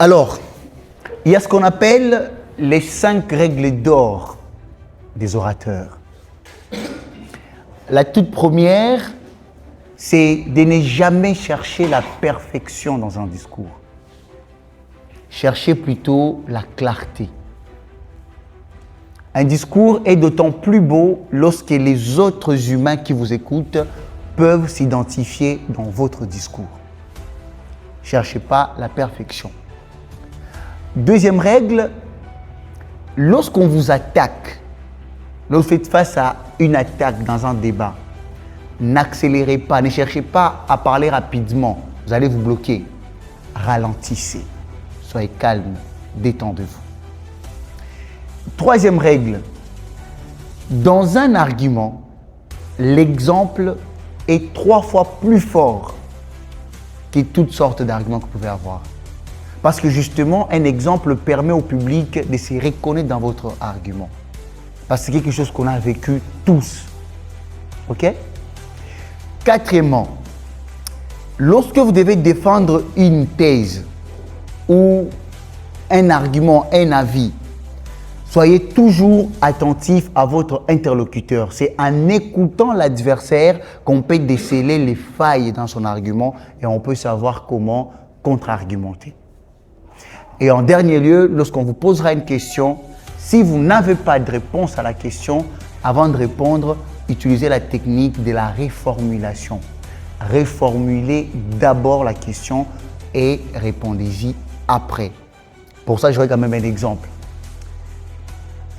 Alors, il y a ce qu'on appelle les 5 règles d'or des orateurs. La toute première, c'est de ne jamais chercher la perfection dans un discours. Cherchez plutôt la clarté. Un discours est d'autant plus beau lorsque les autres humains qui vous écoutent peuvent s'identifier dans votre discours. Cherchez pas la perfection. Deuxième règle, lorsqu'on vous attaque, lorsque vous faites face à une attaque dans un débat, n'accélérez pas, ne cherchez pas à parler rapidement, vous allez vous bloquer. Ralentissez, soyez calme, détendez-vous. Troisième règle, dans un argument, l'exemple est 3 fois plus fort que toutes sortes d'arguments que vous pouvez avoir. Parce que justement, un exemple permet au public de se reconnaître dans votre argument. Parce que c'est quelque chose qu'on a vécu tous. OK? Quatrièmement, lorsque vous devez défendre une thèse ou un argument, un avis, soyez toujours attentif à votre interlocuteur. C'est en écoutant l'adversaire qu'on peut déceler les failles dans son argument et on peut savoir comment contre-argumenter. Et en dernier lieu, lorsqu'on vous posera une question, si vous n'avez pas de réponse à la question, avant de répondre, utilisez la technique de la reformulation. Reformulez d'abord la question et répondez-y après. Pour ça, j'aurai quand même un exemple.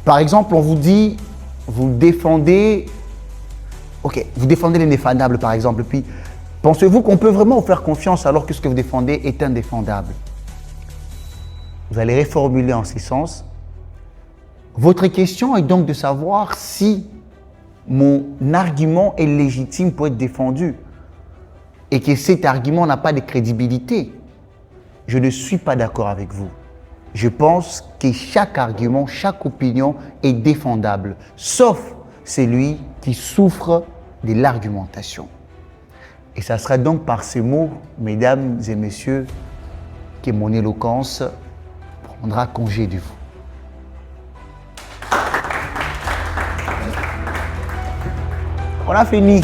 Par exemple, on vous dit, vous défendez l'indéfendable par exemple, puis pensez-vous qu'on peut vraiment vous faire confiance alors que ce que vous défendez est indéfendable? Vous allez reformuler en ce sens. Votre question est donc de savoir si mon argument est légitime pour être défendu et que cet argument n'a pas de crédibilité. Je ne suis pas d'accord avec vous. Je pense que chaque argument, chaque opinion est défendable, sauf celui qui souffre de l'argumentation. Et ça sera donc par ces mots, mesdames et messieurs, que mon éloquence prendra congé de vous. On a fini.